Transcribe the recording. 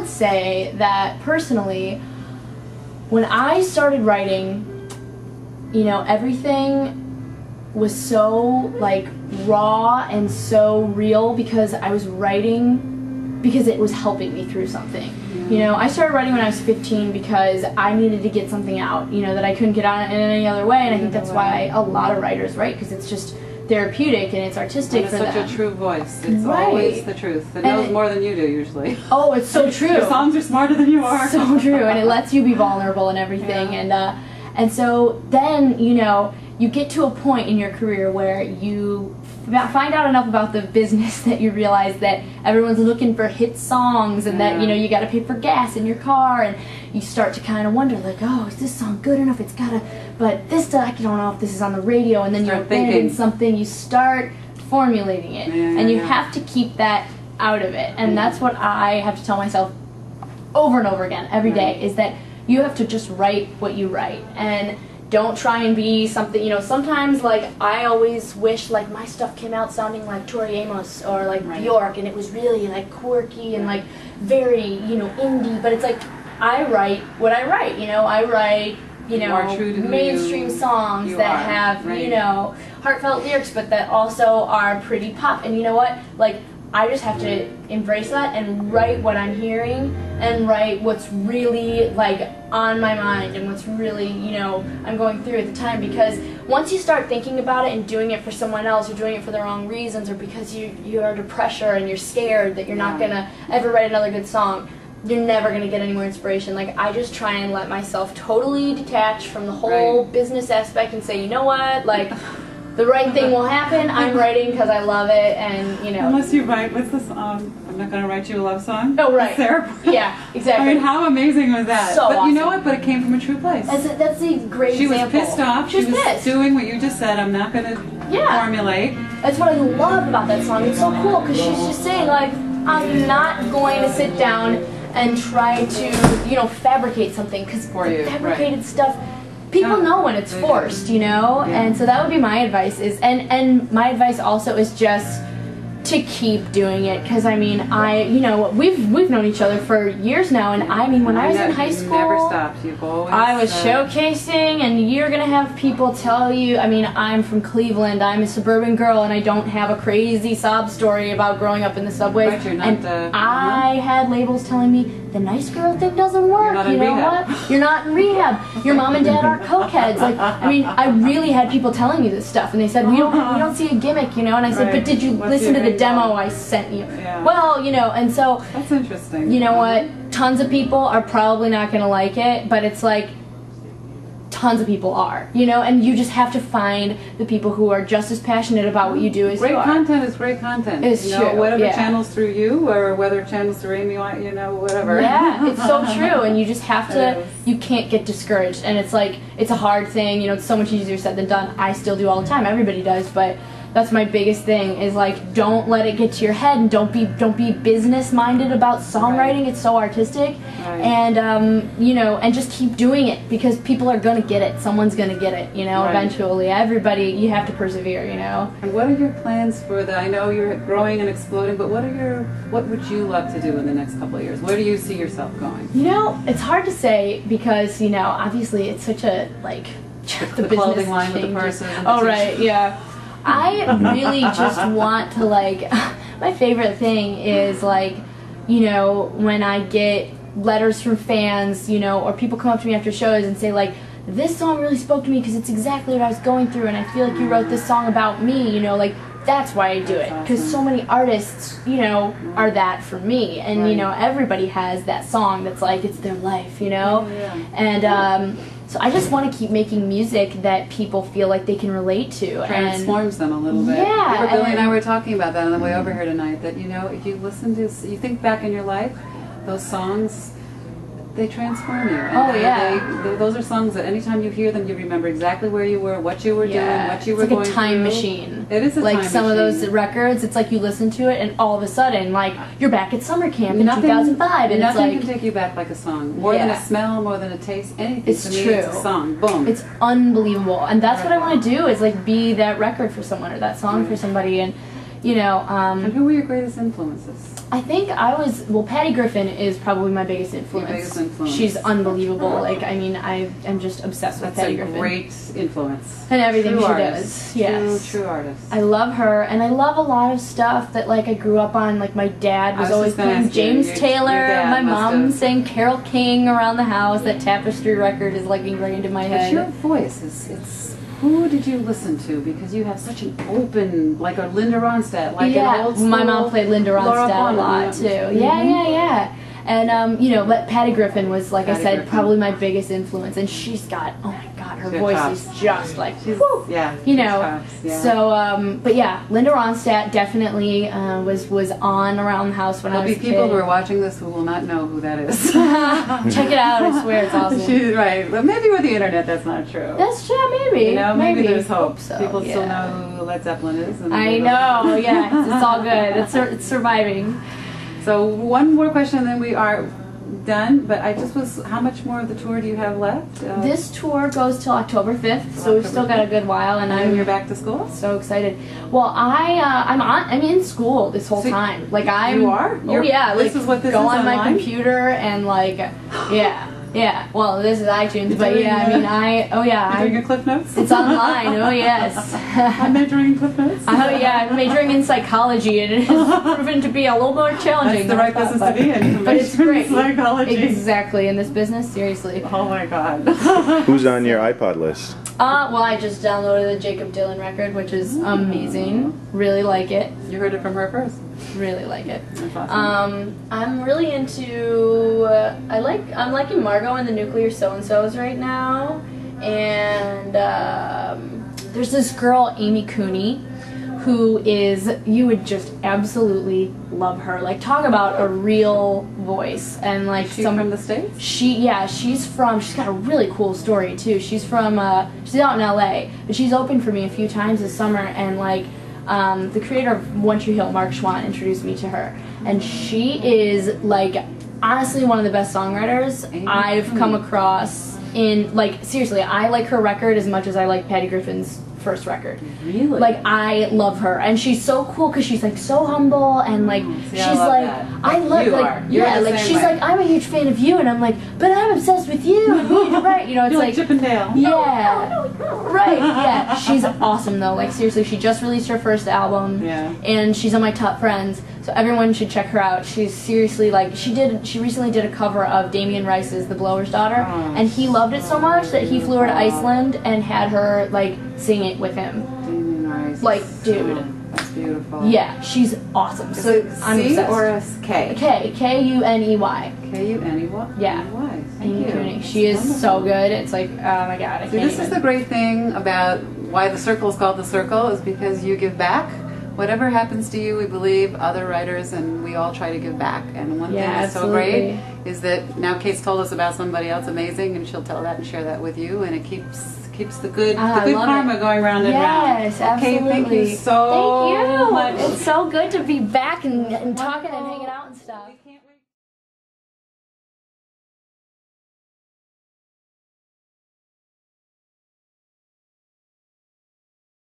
would say that personally, when I started writing, you know, everything was so like raw and so real because I was writing because it was helping me through something. You know, I started writing when I was 15 because I needed to get something out, you know, that I couldn't get out in any other way, and I think that's why a lot of writers write, because it's just therapeutic and it's artistic for them. It's such a true voice. It's always the truth. It knows more than you do usually. Oh, it's so true. Your songs are smarter than you are. So true, and it lets you be vulnerable and everything. Yeah. And so then, you know, you get to a point in your career where you find out enough about the business that you realize that everyone's looking for hit songs, and that, you know, you got to pay for gas in your car, and you start to kind of wonder, like, oh, is this song good enough? It's gotta, but this, I don't know if this is on the radio, and then you're thinking something, you start formulating it, and you have to keep that out of it, and that's what I have to tell myself over and over again every day, is that you have to just write what you write, and don't try and be something, you know, sometimes, like, I always wish, like, my stuff came out sounding like Tori Amos or, like, York, and it was really, like, quirky and, like, very, you know, indie, but it's like, I write what I write, you know, I write, you know, mainstream songs that have, you know, heartfelt lyrics, but that also are pretty pop, and you know what, like, I just have to embrace that and write what I'm hearing and write what's really, like, on my mind and what's really, you know, I'm going through at the time, because once you start thinking about it and doing it for someone else or doing it for the wrong reasons, or because you're under pressure and you're scared that you're not going to ever write another good song, you're never going to get any more inspiration. Like, I just try and let myself totally detach from the whole business aspect and say, you know what, like, the right thing will happen. I'm writing because I love it, and, you know. Unless you write, what's the song? I'm Not Gonna Write You a Love Song? Oh, right. Sarah. Yeah, exactly. I mean, how amazing was that? So but awesome. You know what? But it came from a true place. That's the great example. example. She was pissed off. She was pissed. Doing what you just said. I'm not going to formulate. That's what I love about that song. It's so cool because she's just saying, like, I'm not going to sit down and try to, you know, fabricate something, because fabricated stuff, people know when it's forced, you know, and so that would be my advice, is, and my advice also is just to keep doing it, because I mean, you know, we've known each other for years now, and I mean, when I was in high school, never stopped. You've always, I was showcasing, and you're gonna have people tell you, I mean, I'm from Cleveland, I'm a suburban girl, and I don't have a crazy sob story about growing up in the subways, and I had labels telling me, the nice girl thing doesn't work, you know what? You're not in rehab. Your mom and dad are cokeheads. Like, I mean, I really had people telling me this stuff, and they said, we don't see a gimmick, you know, and I said, but did you listen to the demo I sent you? Well, you know, and so, that's interesting. You know what? Tons of people are probably not going to like it, but it's like, tons of people are, you know, and you just have to find the people who are just as passionate about what you do as you are. Great content is great content. It's true. Whatever channels through you, or whether it channels through Amy, you know, whatever. Yeah, it's so true, and you just have to, you can't get discouraged, and it's like, it's a hard thing, you know, it's so much easier said than done. I still do all the time, everybody does, but that's my biggest thing, is like, don't let it get to your head, and don't be business minded about songwriting. It's so artistic, and you know, and just keep doing it, because people are gonna get it. Someone's gonna get it, you know, eventually. Everybody, you have to persevere, you know. And what are your plans for the, I know you're growing and exploding, but what would you love to do in the next couple of years? Where do you see yourself going? You know, it's hard to say, because, you know, obviously it's such a, like, the clothing line with the purses. Oh, right, yeah. I really just want to, like, my favorite thing is, like, you know, when I get letters from fans, you know, or people come up to me after shows and say, like, this song really spoke to me because it's exactly what I was going through, and I feel like you wrote this song about me, you know, like, that's why I do it, because so many artists, you know, are that for me, and, you know, everybody has that song that's like, it's their life, you know, and, so I just want to keep making music that people feel like they can relate to. Transforms them a little bit. Yeah. Billy and I were talking about that on the way over here tonight, that, you know, if you listen to, you think back in your life, those songs, they transform you. And those are songs that anytime you hear them, you remember exactly where you were, what you were doing, what you were going through. It's like a time machine. It is a time machine. Like some of those records, it's like you listen to it, and all of a sudden, like, you're back at summer camp in 2005, and nothing it's like, can take you back like a song. More than a smell, more than a taste, anything. It's to me, true. It's a song. Boom. It's unbelievable, and that's what I want to do, is like be that record for someone, or that song for somebody, and you know. And who were your greatest influences? I think well, Patty Griffin is probably my biggest influence. Your biggest influence. She's unbelievable. Like, I mean, I am just obsessed with Patty Griffin. That's a great influence. And everything True she artist. does. Yes. True artist. I love her, and I love a lot of stuff that, like, I grew up on. Like, my dad was always playing James Taylor. My mom sang Carole King around the house. That Tapestry record is, like, ingrained in my head. But your voice is who did you listen to? Because you have such an open, like a Linda Ronstadt, like an old school. My mom played Linda Ronstadt a lot too. Yeah. And you know, but Patty Griffin was, like I said, probably my biggest influence, and she's got, oh my God, her voice is just like, whew, you know. So, but yeah, Linda Ronstadt definitely was on around the house when I was a kid. There'll be people who are watching this who will not know who that is. Check it out, I swear it's awesome. She's right, but maybe with the internet that's not true. That's true, maybe. You know, maybe there's hope. So, people still know who Led Zeppelin is. And I know, it's all good. It's surviving. So one more question and then we are done, but how much more of the tour do you have left? This tour goes till October 5th, so we've still got a good while, and you're back to school? So excited. Well, I'm in school this whole time. Like, You are? Oh yeah, this is what this go is on online? my computer and like, yeah. Well, this is iTunes, but yeah, I mean, You're doing your Cliff Notes? It's online. Oh yes. I'm majoring in Cliff Notes. Oh yeah, I'm majoring in psychology, and it has proven to be a little more challenging. That's the right business to be in. But it's great. Psychology. Exactly, in this business, seriously. Oh my God. Who's on your iPod list? Well, I just downloaded the Jacob Dylan record, which is amazing. Really like it. You heard it from her first. Really like it. That's awesome. I'm really into. I'm liking Margot and the Nuclear So-and-Sos right now, and there's this girl Amy Cooney, who is, you would just absolutely love her. Like, talk about a real voice. And like, is she from the States? She's got a really cool story too. She's from she's out in LA, but she's opened for me a few times this summer, and like, the creator of One Tree Hill, Mark Schwann, introduced me to her, and she is like honestly one of the best songwriters I've come across. In like, seriously, I like her record as much as I like Patty Griffin's first record. Really? Like, I love her, and she's so cool because she's like so humble, and like she's I love she's like, I'm a huge fan of you, and I'm like, but I'm obsessed with you, and you right, you know, it's like Chip and Dale. Yeah, right, yeah. She's awesome though. Like, seriously, she just released her first album, and she's on my top friends. So everyone should check her out. She's seriously like, she recently did a cover of Damien Rice's The Blower's Daughter, and he loved it so much that he flew her to Iceland and had her like sing it with him. Damien Rice. Like, dude. That's beautiful. Yeah, she's awesome. Is so it I'm C obsessed. or a K? K. K-U-N-E-Y. K-U-N-E-Y? Yeah. Thank you. She is so good. It's like, oh my God, I can't This is the great thing about why the circle is called the circle, is because you give back. Whatever happens to you, we believe, other writers, and we all try to give back. And one thing that's so great is that now Kate's told us about somebody else amazing, and she'll tell that and share that with you, and it keeps the good karma going round and round. Yes, absolutely. Kate, thank you so much. It's so good to be back and talking and hanging out and stuff.